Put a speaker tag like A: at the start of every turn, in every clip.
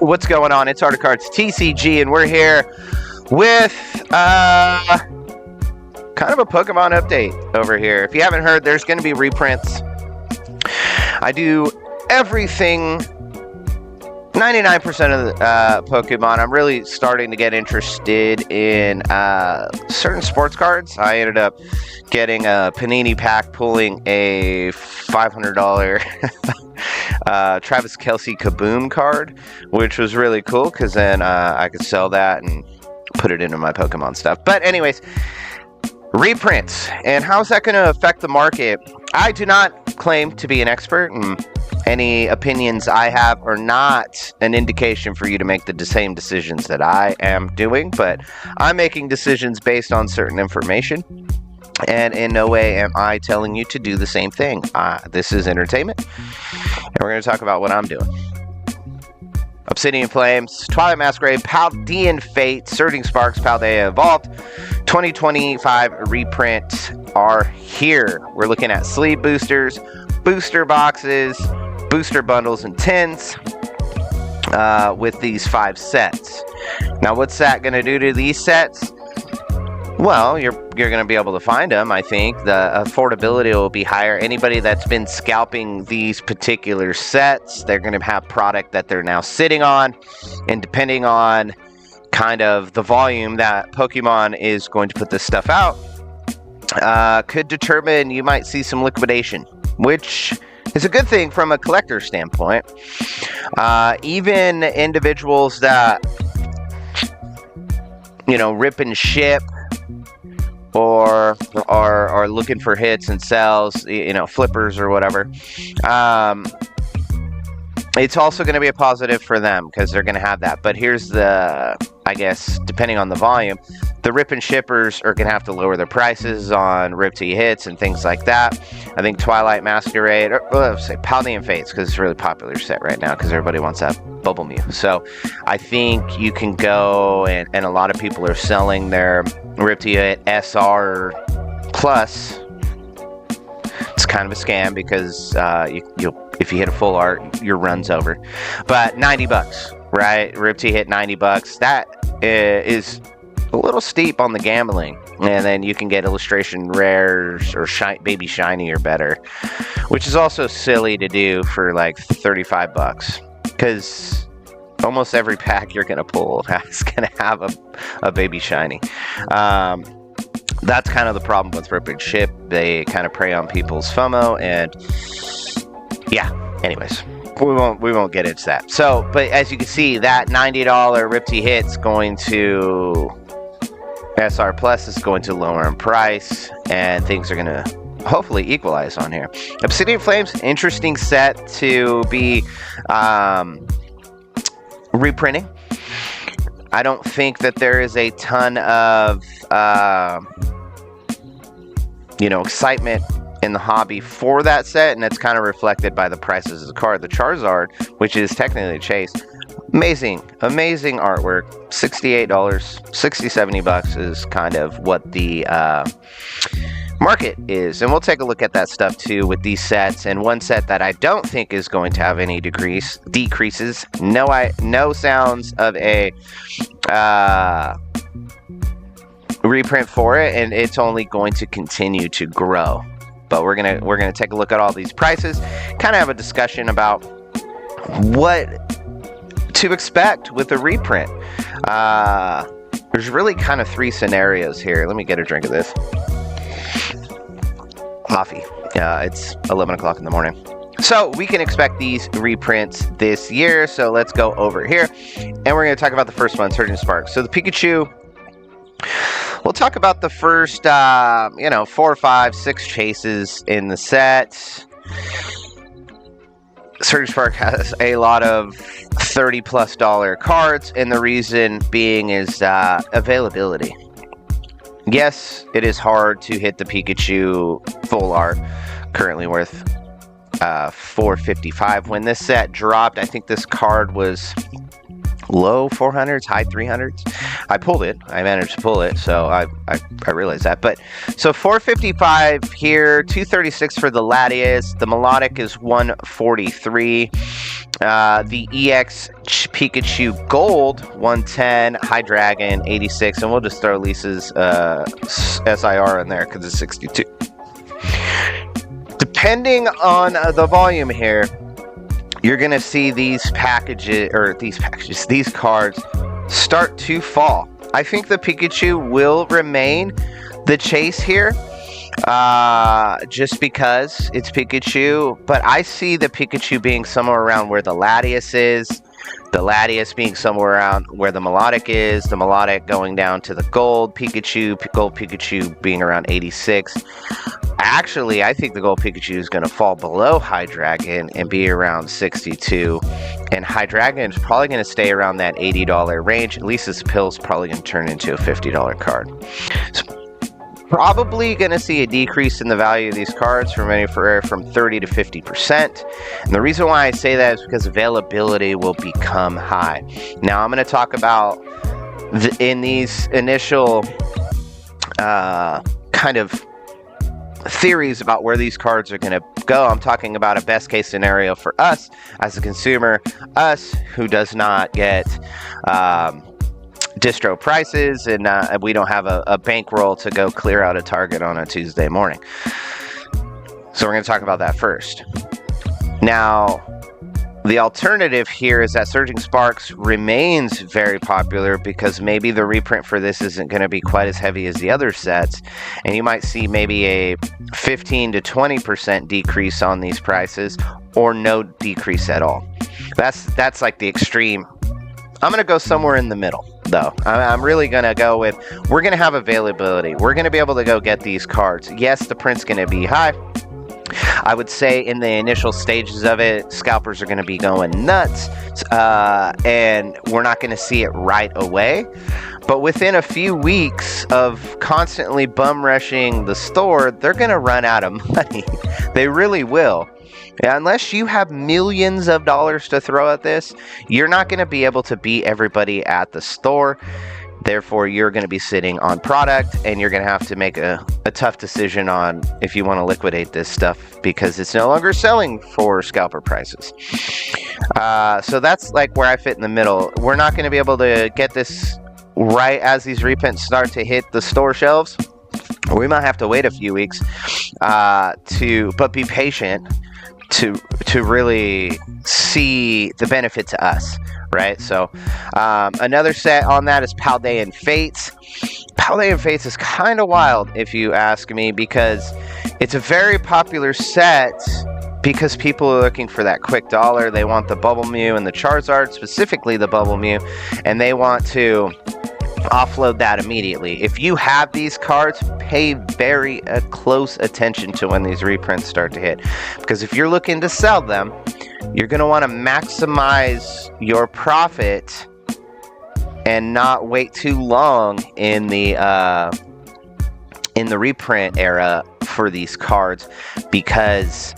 A: What's going on? It's Art of Cards TCG, and we're here with kind of a Pokemon update over here. If you haven't heard, there's going to be reprints. I do everything 99% of the Pokemon. I'm really starting to get interested in certain sports cards. I ended up getting a Panini pack, pulling a $500 Travis Kelce Kaboom card, which was really cool because then I could sell that and put it into my Pokemon stuff. But anyways, reprints and how's that going to affect the market? I do not claim to be an expert, and any opinions I have are not an indication for you to make the same decisions that I am doing, but I'm making decisions based on certain information, and in no way am I telling you to do the same thing. This is entertainment, and we're going to talk about what I'm doing. Obsidian Flames, Twilight Masquerade, Paldean Fate, Surging Sparks, Paldea Evolved, 2025 reprints are here. We're looking at sleeve boosters, booster boxes, booster bundles, and tins with these 5 sets. Now, what's that going to do to these sets? Well, you're going to be able to find them. I think the affordability will be higher. Anybody that's been scalping these particular sets, they're going to have product that they're now sitting on, and depending on kind of the volume that Pokemon is going to put this stuff out, could determine you might see some liquidation, which is a good thing from a collector standpoint. Even individuals that, you know, rip and ship, or are looking for hits and sells, you know, flippers or whatever. It's also going to be a positive for them because they're going to have that. But here's the, I guess, depending on the volume, the rip and shippers are going to have to lower their prices on Rip T hits and things like that. I think Twilight Masquerade, or let's say Paldean Fates, because it's a really popular set right now because everybody wants that Bubble Mew. So I think you can go, and a lot of people are selling their Rip T hit SR Plus. It's kind of a scam because if you hit a full art, your run's over. But $90, right? Rip T hit $90. That is a little steep on the gambling, and then you can get illustration rares or baby shiny or better, which is also silly to do for like $35 because almost every pack you're gonna pull is gonna have a baby shiny. That's kind of the problem with Rip and Ship. They kind of prey on people's FOMO, and yeah, anyways, we won't get into that. So, but as you can see, that $90 Rip T hit's going to SR Plus is going to lower in price, and things are going to hopefully equalize on here. Obsidian Flames, interesting set to be reprinting. I don't think that there is a ton of excitement in the hobby for that set, and it's kind of reflected by the prices of the card. The Charizard, which is technically a chase, amazing artwork, $68, $60-$70 is kind of what the market is, and we'll take a look at that stuff too with these sets. And one set that I don't think is going to have any decreases, no sounds of a reprint for it, and it's only going to continue to grow. But we're gonna take a look at all these prices, kind of have a discussion about what to expect with a reprint. There's really kind of 3 scenarios here. Let me get a drink of this coffee. It's 11 o'clock in the morning. So we can expect these reprints this year. So let's go over here, and we're going to talk about the first one, Surging Sparks. So the Pikachu, we'll talk about the first, 4, 5, 6 chases in the set. Surging Spark has a lot of $30+ cards, and the reason being is availability. Yes, it is hard to hit the Pikachu full art, currently worth $455. When this set dropped, I think this card was low 400s, high 300s. I pulled it. I managed to pull it, so I realized that. But so 455 here, 236 for the Latias. The Melodic is 143. The EX Pikachu Gold 110, High Dragon 86, and we'll just throw Lisa's SIR in there because it's 62. Depending on the volume here, you're gonna see these cards start to fall. I think the Pikachu will remain the chase here. Just because it's Pikachu, but I see the Pikachu being somewhere around where the Latias is, the Latias being somewhere around where the Melodic is, the Melodic going down to the Gold Pikachu being around 86. Actually, I think the Gold Pikachu is going to fall below High Dragon and be around 62, and High Dragon is probably going to stay around that $80 range. Lisa's Pill's probably going to turn into a $50 card. So, probably going to see a decrease in the value of these cards from 30 to 50%. And the reason why I say that is because availability will become high. Now, I'm going to talk about in these initial kind of theories about where these cards are going to go. I'm talking about a best case scenario for us as a consumer, us who does not get distro prices, and we don't have a bankroll to go clear out a Target on a Tuesday morning. So we're going to talk about that first. Now, the alternative here is that Surging Sparks remains very popular because maybe the reprint for this isn't going to be quite as heavy as the other sets, and you might see maybe a 15 to 20% decrease on these prices, or no decrease at all. That's like the extreme. I'm going to go somewhere in the middle, though. I'm really going to go with, we're going to have availability. We're going to be able to go get these cards. Yes, the print's going to be high. I would say in the initial stages of it, scalpers are going to be going nuts, and we're not going to see it right away. But within a few weeks of constantly bum rushing the store, they're going to run out of money. They really will. Unless you have millions of dollars to throw at this, you're not going to be able to beat everybody at the store. Therefore, you're going to be sitting on product, and you're going to have to make a tough decision on if you want to liquidate this stuff because it's no longer selling for scalper prices. So that's like where I fit in the middle. We're not going to be able to get this right as these reprints start to hit the store shelves. We might have to wait a few weeks but be patient to really see the benefit to us, right? So another set on that is Paldean Fates. Paldean Fates is kind of wild, if you ask me, because it's a very popular set because people are looking for that quick dollar. They want the Bubble Mew and the Charizard, specifically the Bubble Mew, and they want to offload that immediately. If you have these cards, pay very close attention to when these reprints start to hit, because if you're looking to sell them, you're going to want to maximize your profit and not wait too long in the reprint era for these cards, because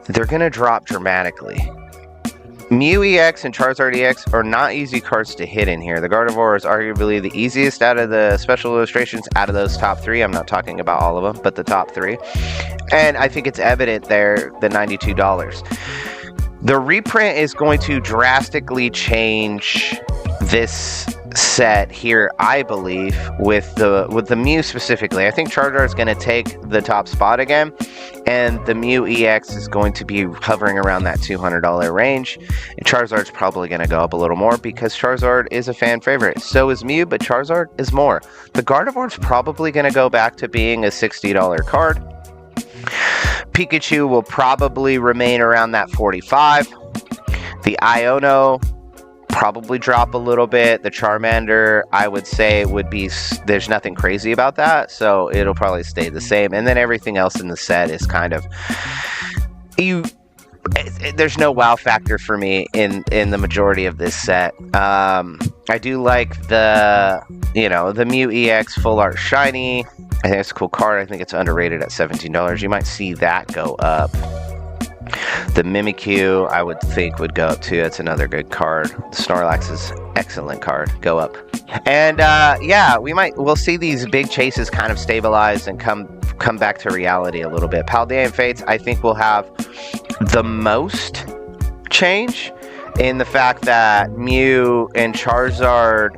A: they're going to drop dramatically. Mew EX and Charizard EX are not easy cards to hit in here. The Gardevoir is arguably the easiest out of the special illustrations out of those top three. I'm not talking about all of them, but the top three. And I think it's evident there, the $92. The reprint is going to drastically change this set here, I believe, with the Mew specifically. I think Charizard is going to take the top spot again, and the Mew EX is going to be hovering around that $200 range. And Charizard's probably going to go up a little more because Charizard is a fan favorite. So is Mew, but Charizard is more. The Gardevoir's probably going to go back to being a $60 card. Pikachu will probably remain around that $45. The Iono probably drop a little bit. The Charmander, I would say, would be, there's nothing crazy about that, so it'll probably stay the same. And then everything else in the set is kind of, there's no wow factor for me in the majority of this set. I do like the Mew EX Full Art Shiny. I think it's a cool card. I think it's underrated at $17. You might see that go up. The Mimikyu, I would think, would go up too. It's another good card. The Snorlax is excellent card. Go up. And yeah, we'll see these big chases kind of stabilize and come back to reality a little bit. Paldean Fates, I think, will have the most change. in the fact that Mew and Charizard,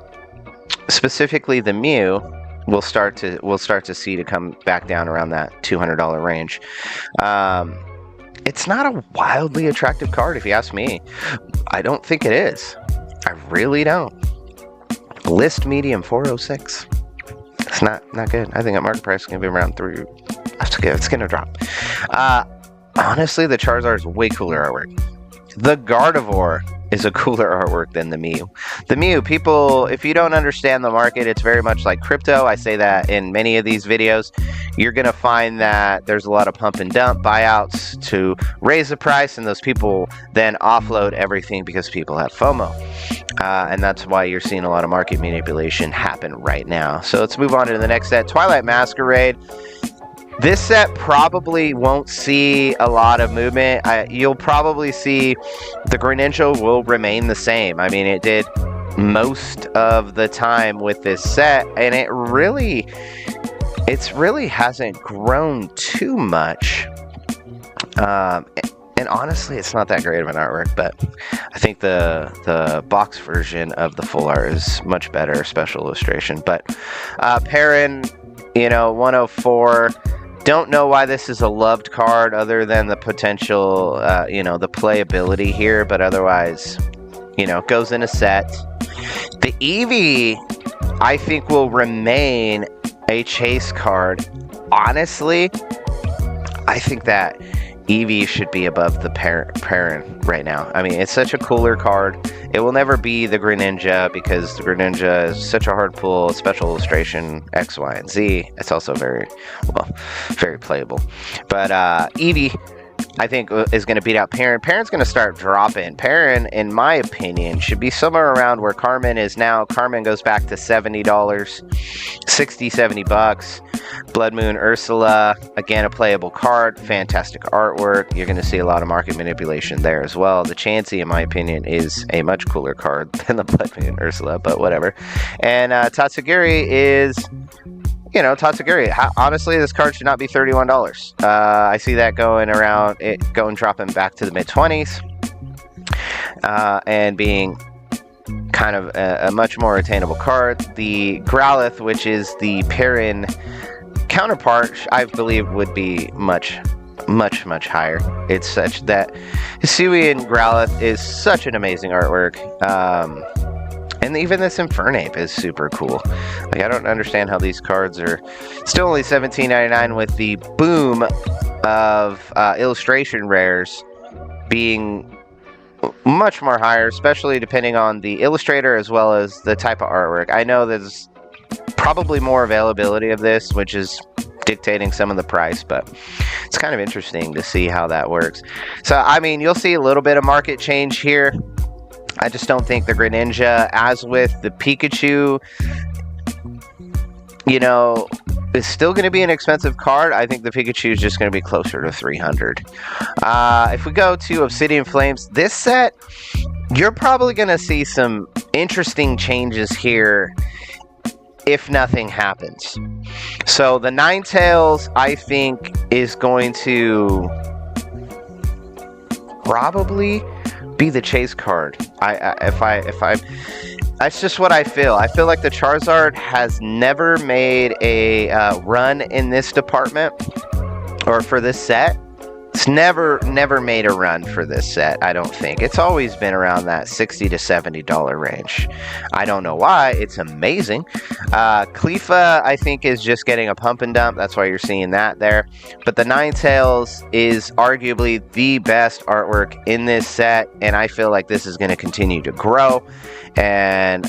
A: specifically the Mew, we'll start to see to come back down around that $200 range. It's not a wildly attractive card, if you ask me. I don't think it is. I really don't. List medium 406. It's not good. I think that market price is going to be around 3. It's going to drop. Honestly, the Charizard is way cooler artwork. The Gardevoir is a cooler artwork than the Mew. The Mew, people, if you don't understand the market, it's very much like crypto. I say that in many of these videos. You're going to find that there's a lot of pump and dump buyouts to raise the price, and those people then offload everything because people have FOMO. And that's why you're seeing a lot of market manipulation happen right now. So let's move on to the next set, Twilight Masquerade. This set probably won't see a lot of movement. You'll probably see the Greninja will remain the same. I mean, it did most of the time with this set, and it really hasn't grown too much. And honestly, it's not that great of an artwork, but I think the box version of the full art is much better, special illustration. But Perrin, 104. Don't know why this is a loved card other than the potential, the playability here, but otherwise, goes in a set. The Eevee, I think, will remain a chase card. Honestly, I think that Eevee should be above the Perrin right now. I mean, it's such a cooler card. It will never be the Greninja because the Greninja is such a hard pull, special illustration, X, Y, and Z. It's also very playable. But Eevee, I think, is going to beat out Perrin. Perrin's going to start dropping. Perrin, in my opinion, should be somewhere around where Carmen is now. Carmen goes back to $70, $60-$70. Blood Moon Ursula, again, a playable card, fantastic artwork. You're going to see a lot of market manipulation there as well. The Chansey, in my opinion, is a much cooler card than the Blood Moon Ursula, but whatever. And Tatsugiri is, Tatsugiri. Honestly, this card should not be $31. I see that dropping back to the mid-20s, and being kind of a much more attainable card. The Growlithe, which is the Perrin counterpart, I believe would be much higher. It's such that Hisuian Growlithe is such an amazing artwork. And even this Infernape is super cool. Like, I don't understand how these cards are still only $17.99 with the boom of illustration rares being much more higher, especially depending on the illustrator as well as the type of artwork. I know there's probably more availability of this, which is dictating some of the price, but it's kind of interesting to see how that works. So, I mean, you'll see a little bit of market change here. I just don't think the Greninja, as with the Pikachu, is still going to be an expensive card. I think the Pikachu is just going to be closer to $300. If we go to Obsidian Flames, this set, you're probably going to see some interesting changes here if nothing happens. So the Ninetales, I think, is going to probably be the chase card. That's just what I feel. I feel like the Charizard has never made a run in this department, or for this set. It's never made a run for this set, I don't think. It's always been around that $60 to $70 range. I don't know why. It's amazing. Cleafa, I think, is just getting a pump and dump. That's why you're seeing that there. But the Ninetales is arguably the best artwork in this set, and I feel like this is going to continue to grow. And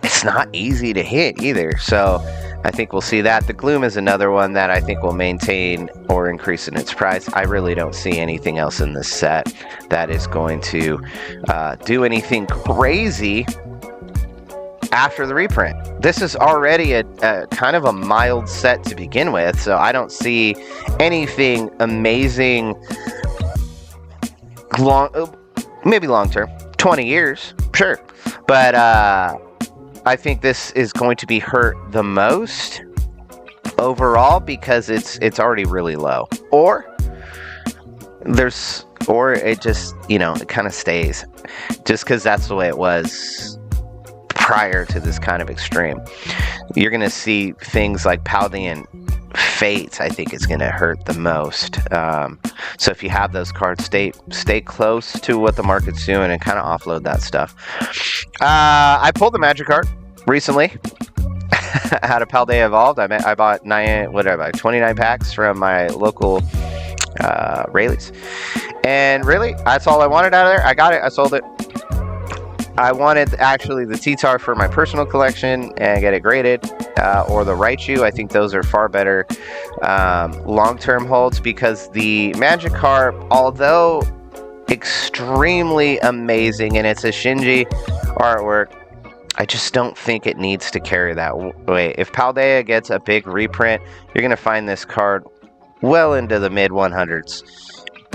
A: it's not easy to hit either. So I think we'll see that. The Gloom is another one that I think will maintain or increase in its price. I really don't see anything else in this set that is going to do anything crazy after the reprint. This is already a kind of a mild set to begin with, so I don't see anything amazing maybe long term, 20 years, sure. But I think this is going to be hurt the most overall because it's already really low. Or there's or it just, you know, it kind of stays, just because that's the way it was prior to this kind of extreme. You're going to see things like Paldean Fates, I think, is going to hurt the most. So if you have those cards, stay close to what the market's doing and kind of offload that stuff. I pulled the Magic card recently out of Paldea Evolved. I bought 29 packs from my local Rayleigh's, and really, that's all I wanted out of there. I got it. I sold it. I wanted actually the T-Tar for my personal collection and get it graded, or the Raichu. I think those are far better long-term holds, because the Magikarp, although extremely amazing and it's a Shinji artwork, I just don't think it needs to carry that weight. If Paldea gets a big reprint, you're going to find this card well into the mid-100s.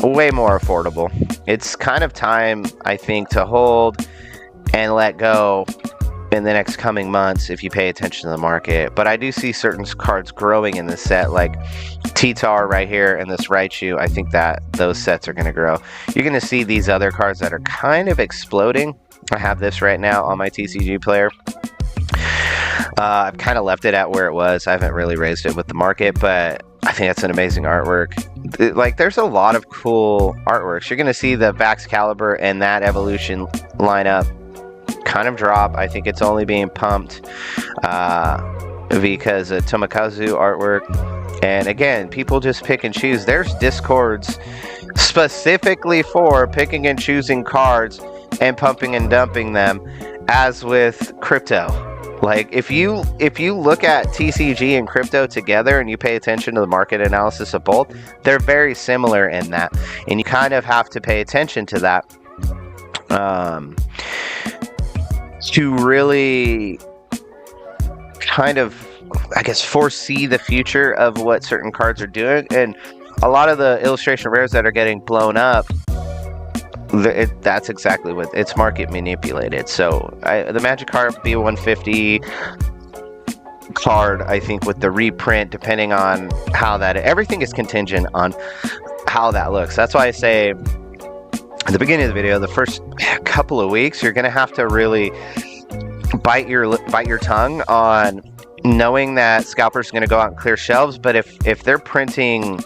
A: Way more affordable. It's kind of time, I think, to hold and let go in the next coming months if you pay attention to the market. But I do see certain cards growing in this set, like T-Tar right here and this Raichu. I think that those sets are going to grow. You're going to see these other cards that are kind of exploding. I have this right now on my TCG player. I've kind of left it at where it was. I haven't really raised it with the market, but I think that's an amazing artwork. Like, there's a lot of cool artworks. You're going to see the Baxcalibur and that evolution lineup kind of drop. I think it's only being pumped because of Tomokazu artwork. And again, people just pick and choose. There's discords specifically for picking and choosing cards and pumping and dumping them, as with crypto. Like, if you look at TCG and crypto together and you pay attention to the market analysis of both, they're very similar in that, and you kind of have to pay attention to that to really kind of, I guess, foresee the future of what certain cards are doing. And a lot of the illustration rares that are getting blown up, that's exactly what it's market manipulated. So the Magikarp B150 card, I think, with the reprint, depending on how that, everything is contingent on how that looks. That's why I say at the beginning of the video, the first couple of weeks, you're gonna have to really bite your tongue on knowing that scalpers are gonna go out and clear shelves. But if they're printing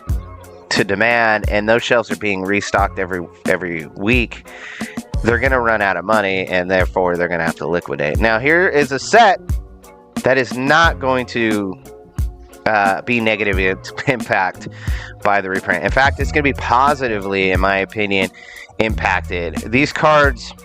A: to demand and those shelves are being restocked every week, they're going to run out of money, and therefore they're going to have to liquidate. Now, here is a set that is not going to be negatively impacted by the reprint. In fact, it's going to be positively, in my opinion, impacted. These cards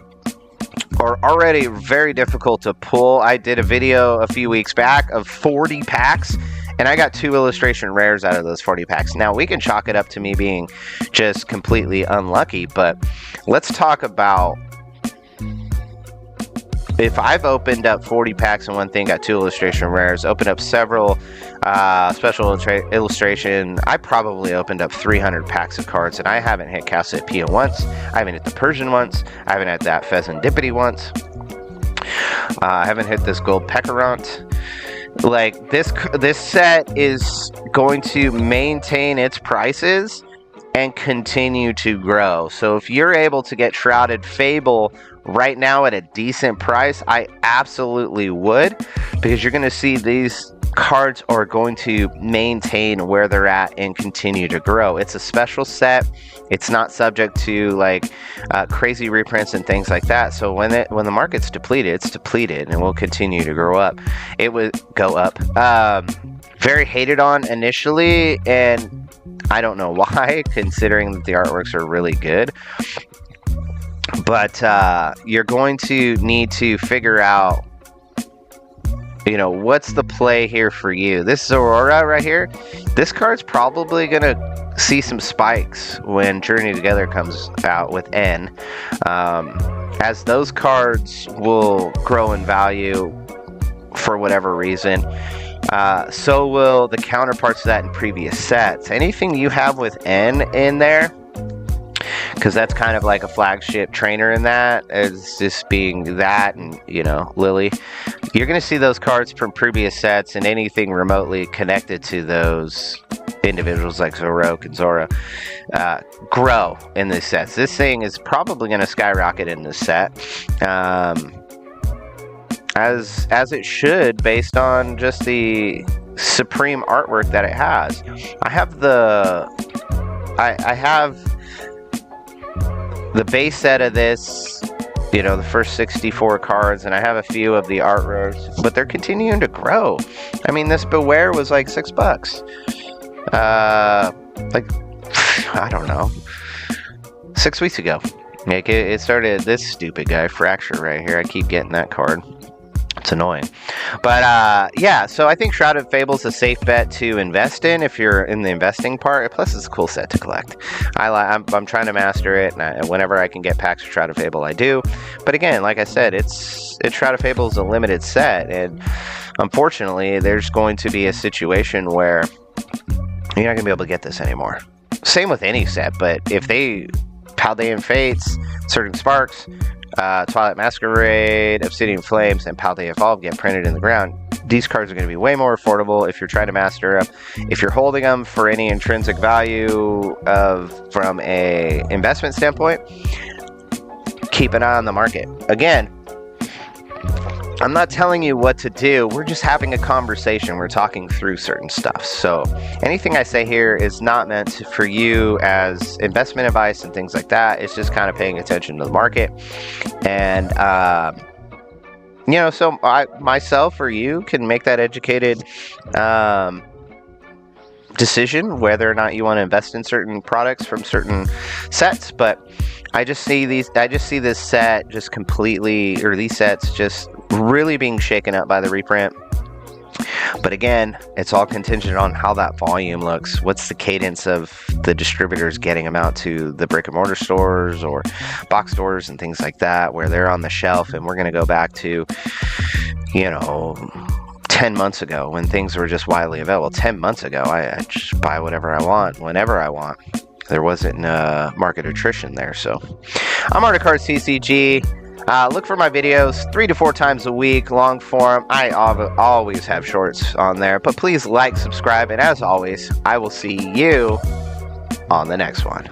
A: are already very difficult to pull. I did a video a few weeks back of 40 packs, and I got 2 illustration rares out of those 40 packs. Now, we can chalk it up to me being just completely unlucky, but let's talk about if I've opened up 40 packs in one thing, got 2 illustration rares, opened up several special illustration, I probably opened up 300 packs of cards, and I haven't hit Cassiopeia once. I haven't hit the Persian once. I haven't had that Pheasantipity once. I haven't hit this Gold Pecorant. Like, this set is going to maintain its prices and continue to grow. So if you're able to get Shrouded Fable right now at a decent price, I absolutely would, because you're going to see these cards are going to maintain where they're at and continue to grow. It's a special set. It's not subject to like crazy reprints and things like that. So when the market's depleted, it's depleted, and will continue to grow up. It would go up. Very hated on initially, and I don't know why, considering that the artworks are really good. But you're going to need to figure out, you know, what's the play here for you. This is Aurora right here. This card's probably going to see some spikes when Journey Together comes out with N, as those cards will grow in value for whatever reason. So will the counterparts of that in previous sets. Anything you have with N in there because that's kind of like a flagship trainer in that, as just being that and, you know, Lily. You're going to see those cards from previous sets and anything remotely connected to those individuals like Zoroark and Zora grow in these sets. This thing is probably going to skyrocket in this set. As it should, based on just the supreme artwork that it has. I have the base set of this, you know, the first 64 cards, and I have a few of the art rares, but they're continuing to grow. I mean, this Beware was like $6. Like, I don't know, 6 weeks ago. Like, it started, this stupid guy, Fracture, right here. I keep getting that card. It's annoying. But yeah, so I think Shrouded Fable's a safe bet to invest in if you're in the investing part. Plus, it's a cool set to collect. I'm trying to master it, and whenever I can get packs of Shrouded Fable, I do. But again, like I said, it's Shrouded Fable is a limited set, and unfortunately, there's going to be a situation where you're not going to be able to get this anymore. Same with any set, but if Paldean Fates, Surging Sparks, Twilight Masquerade, Obsidian Flames, and Paldea Evolve get printed in the ground, these cards are going to be way more affordable if you're trying to master them. If you're holding them for any intrinsic value from a investment standpoint, keep an eye on the market. Again, I'm not telling you what to do. We're just having a conversation. We're talking through certain stuff. So anything I say here is not meant for you as investment advice and things like that. It's just kind of paying attention to the market. And, you know, so myself or you can make that educated decision whether or not you want to invest in certain products from certain sets. But I just see this set just completely, or these sets just really being shaken up by the reprint. But again, it's all contingent on how that volume looks. What's the cadence of the distributors getting them out to the brick and mortar stores or box stores and things like that, where they're on the shelf. And we're going to go back to, you know, 10 months ago when things were just widely available. 10 months ago, I just buy whatever I want, whenever I want. There wasn't market attrition there. So I'm ArtofCards CCG. Look for my videos 3 to 4 times a week, long form. I always have shorts on there, but please like, subscribe, and as always, I will see you on the next one.